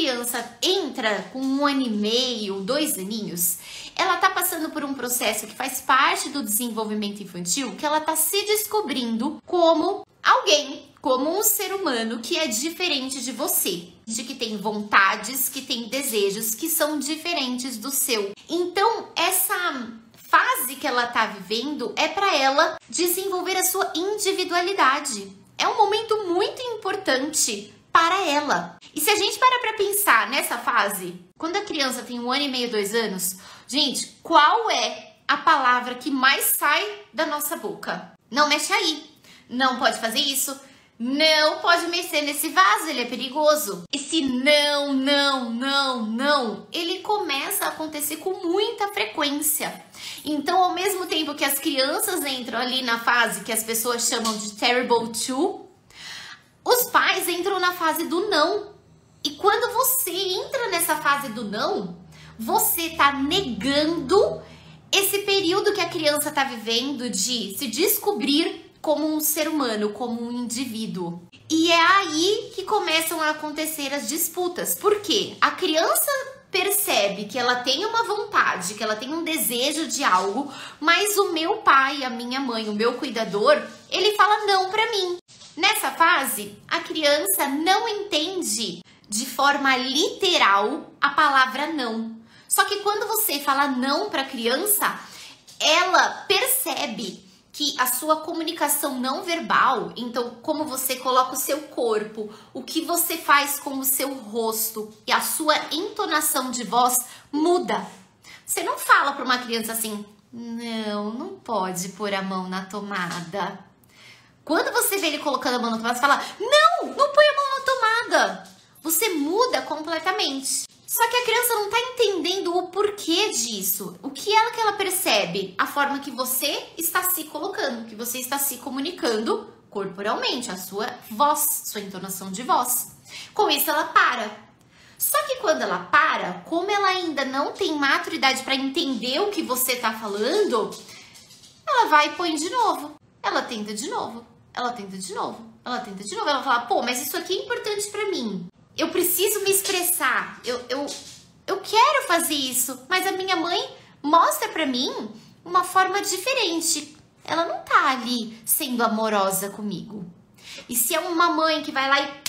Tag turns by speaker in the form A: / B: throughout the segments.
A: criança entra com 1 ano e meio, 2 aninhos, ela tá passando por um processo que faz parte do desenvolvimento infantil, que ela tá se descobrindo como alguém, como um ser humano que é diferente de você, de que tem vontades, que tem desejos que são diferentes do seu. Então, essa fase que ela tá vivendo é para ela desenvolver a sua individualidade. É um momento muito importante para ela. E se a gente para pra pensar nessa fase, quando a criança tem 1 ano e meio, 2 anos, gente, qual é a palavra que mais sai da nossa boca? Não mexe aí. Não pode fazer isso. Não pode mexer nesse vaso, ele é perigoso. Esse não, ele começa a acontecer com muita frequência. Então, ao mesmo tempo que as crianças entram ali na fase que as pessoas chamam de terrible two, os pais entram na fase do não. E quando você entra nessa fase do não, você tá negando esse período que a criança tá vivendo de se descobrir como um ser humano, como um indivíduo. E é aí que começam a acontecer as disputas. Por quê? A criança percebe que ela tem uma vontade, que ela tem um desejo de algo, mas o meu pai, a minha mãe, o meu cuidador, ele fala não pra mim. Nessa fase, a criança não entende de forma literal a palavra não. Só que quando você fala não pra criança, ela percebe que a sua comunicação não verbal, então como você coloca o seu corpo, o que você faz com o seu rosto e a sua entonação de voz muda. Você não fala para uma criança assim, não pode pôr a mão na tomada. Quando você vê ele colocando a mão na tomada, você fala, não põe a mão na tomada. Você muda completamente. Só que a criança não tá entendendo o porquê disso. O que ela percebe? A forma que você está se colocando, que você está se comunicando corporalmente, a sua voz, sua entonação de voz. Com isso ela para. Só que quando ela para, como ela ainda não tem maturidade para entender o que você tá falando, ela vai e põe de novo. Ela tenta de novo. Ela tenta de novo. Ela tenta de novo. Ela fala, pô, mas isso aqui é importante para mim. Eu preciso me expressar, eu quero fazer isso, mas a minha mãe mostra pra mim uma forma diferente. Ela não tá ali sendo amorosa comigo. E se é uma mãe que vai lá e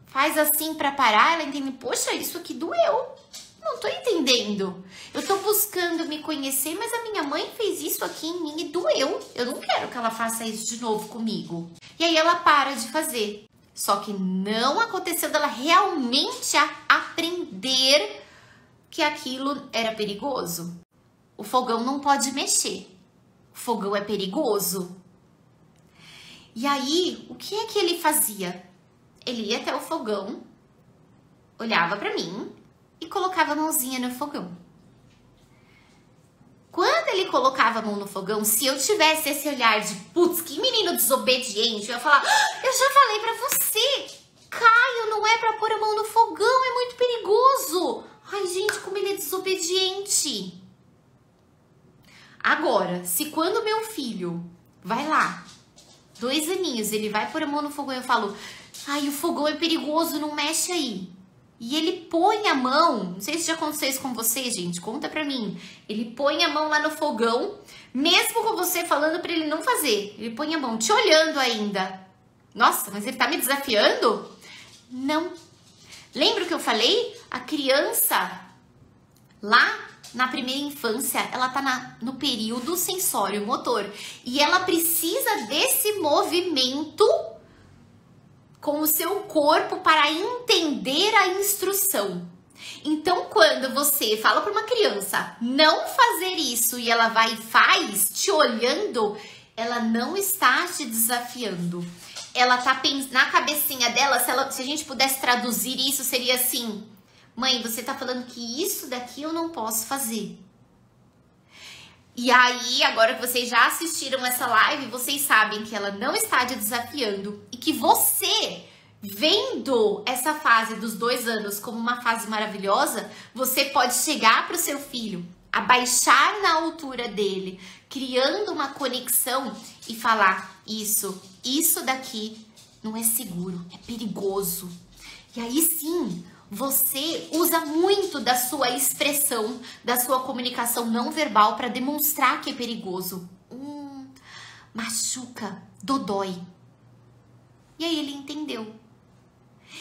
A: faz assim pra parar, ela entende, poxa, isso aqui doeu. Não tô entendendo. Eu tô buscando me conhecer, mas a minha mãe fez isso aqui em mim e doeu. Eu não quero que ela faça isso de novo comigo. E aí ela para de fazer. Só que não aconteceu dela realmente aprender que aquilo era perigoso. O fogão não pode mexer. O fogão é perigoso. E aí, o que é que ele fazia? Ele ia até o fogão, olhava pra mim e colocava a mãozinha no fogão. Quando ele colocava a mão no fogão, se eu tivesse esse olhar de, putz, que menino desobediente, eu ia falar, eu já falei pra você, Caio, não é pra pôr a mão no fogão, é muito perigoso. Ai, gente, como ele é desobediente. Agora, se quando meu filho vai lá, 2 aninhos, ele vai pôr a mão no fogão e eu falo, ai, o fogão é perigoso, não mexe aí. E ele põe a mão, não sei se já aconteceu isso com você, gente, conta pra mim. Ele põe a mão lá no fogão, mesmo com você falando pra ele não fazer. Ele põe a mão te olhando ainda. Nossa, mas ele tá me desafiando? Não. Lembra o que eu falei? A criança, lá na primeira infância, ela tá no período sensório-motor. E ela precisa desse movimento com o seu corpo para entender a instrução. Então, quando você fala para uma criança não fazer isso e ela vai e faz, te olhando, ela não está te desafiando. Ela tá na cabecinha dela, se a gente pudesse traduzir isso, seria assim, mãe, você tá falando que isso daqui eu não posso fazer. E aí, agora que vocês já assistiram essa live, vocês sabem que ela não está te desafiando e que você, vendo essa fase dos 2 anos como uma fase maravilhosa, você pode chegar para o seu filho, abaixar na altura dele, criando uma conexão e falar, isso daqui não é seguro, é perigoso. E aí sim, você usa muito da sua expressão, da sua comunicação não verbal para demonstrar que é perigoso. Machuca, dodói. E aí ele entendeu.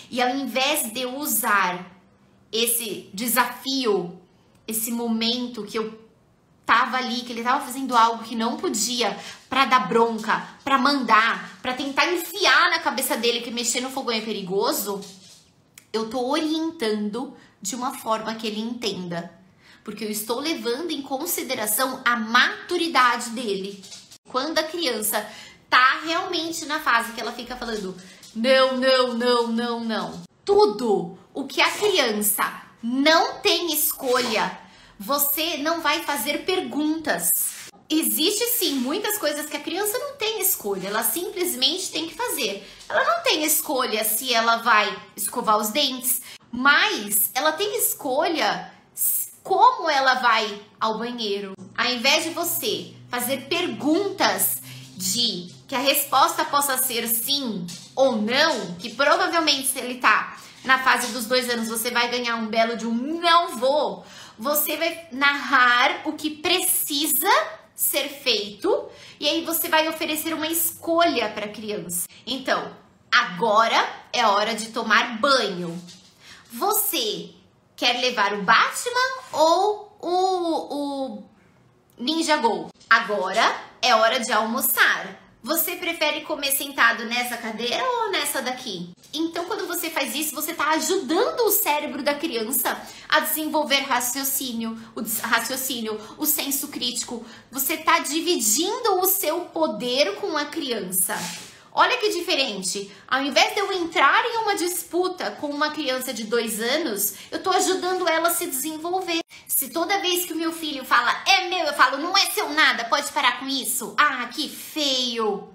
A: E ao invés de eu usar esse desafio, esse momento que eu tava ali, que ele tava fazendo algo que não podia, pra dar bronca, pra mandar, pra tentar enfiar na cabeça dele que mexer no fogão é perigoso, eu tô orientando de uma forma que ele entenda. Porque eu estou levando em consideração a maturidade dele. Quando a criança tá realmente na fase que ela fica falando não, não, não, não, não. Tudo o que a criança não tem escolha, você não vai fazer perguntas. Existe sim muitas coisas que a criança não tem escolha, ela simplesmente tem que fazer. Ela não tem escolha se ela vai escovar os dentes, mas ela tem escolha como ela vai ao banheiro. Ao invés de você fazer perguntas de que a resposta possa ser sim ou não, que provavelmente se ele tá na fase dos 2 anos, você vai ganhar um belo de um não vou. Você vai narrar o que precisa ser feito e aí você vai oferecer uma escolha para a criança. Então, agora é hora de tomar banho. Você quer levar o Batman ou o Ninja Go? Agora é hora de almoçar. Você prefere comer sentado nessa cadeira ou nessa daqui? Então, quando você faz isso, você está ajudando o cérebro da criança a desenvolver raciocínio, o senso crítico. Você está dividindo o seu poder com a criança. Olha que diferente. Ao invés de eu entrar em uma disputa com uma criança de 2 anos, eu estou ajudando ela a se desenvolver. Se toda vez que o meu filho fala, é meu, eu falo, não é seu nada, pode parar com isso. Ah, que feio.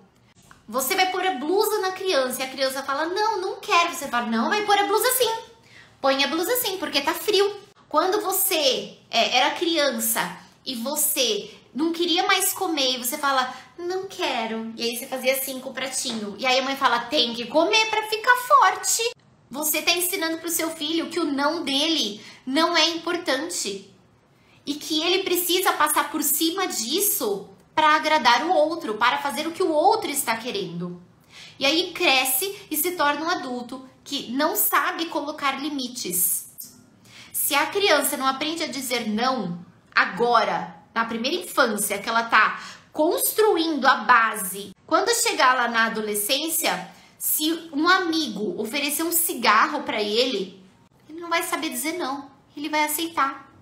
A: Você vai pôr a blusa na criança e a criança fala, não, não quero. Você fala, não, vai pôr a blusa sim. Põe a blusa sim, porque tá frio. Quando você era criança e você não queria mais comer e você fala, não quero. E aí você fazia assim com o pratinho. E aí a mãe fala, tem que comer pra ficar forte. Você tá ensinando pro seu filho que o não dele não é importante. E que ele precisa passar por cima disso para agradar o outro, para fazer o que o outro está querendo. E aí cresce e se torna um adulto que não sabe colocar limites. Se a criança não aprende a dizer não agora, na primeira infância, que ela tá construindo a base, quando chegar lá na adolescência, se um amigo oferecer um cigarro para ele, ele não vai saber dizer não, ele vai aceitar.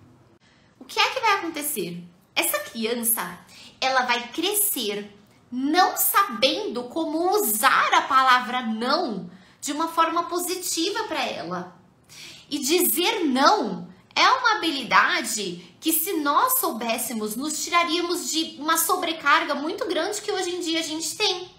A: O que é que vai acontecer? Essa criança, ela vai crescer não sabendo como usar a palavra não de uma forma positiva para ela. E dizer não é uma habilidade que, se nós soubéssemos, nos tiraríamos de uma sobrecarga muito grande que hoje em dia a gente tem.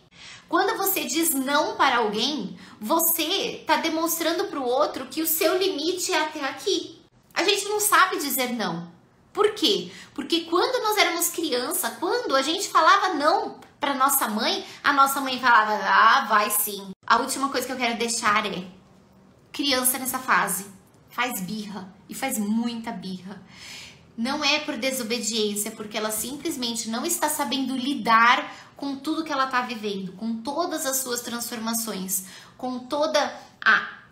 A: Quando você diz não para alguém, você está demonstrando para o outro que o seu limite é até aqui. A gente não sabe dizer não. Por quê? Porque quando nós éramos criança, quando a gente falava não para nossa mãe, a nossa mãe falava, ah, vai sim. A última coisa que eu quero deixar é, criança nessa fase faz birra e faz muita birra. Não é por desobediência, porque ela simplesmente não está sabendo lidar com tudo que ela está vivendo, com todas as suas transformações, com toda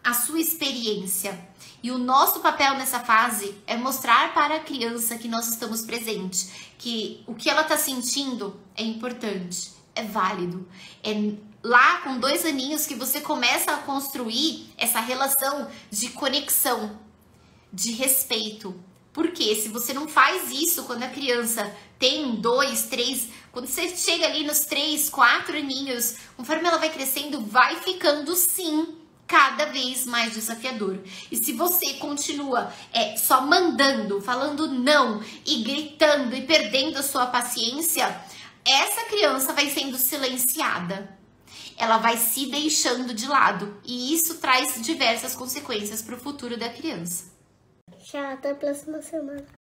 A: a sua experiência. E o nosso papel nessa fase é mostrar para a criança que nós estamos presentes, que o que ela está sentindo é importante, é válido. É lá com 2 aninhos que você começa a construir essa relação de conexão, de respeito. Porque se você não faz isso quando a criança tem 2, 3, quando você chega ali nos 3, 4 aninhos, conforme ela vai crescendo, vai ficando sim cada vez mais desafiador. E se você continua só mandando, falando não e gritando e perdendo a sua paciência, essa criança vai sendo silenciada. Ela vai se deixando de lado. E isso traz diversas consequências para o futuro da criança.
B: Tchau, até a próxima semana.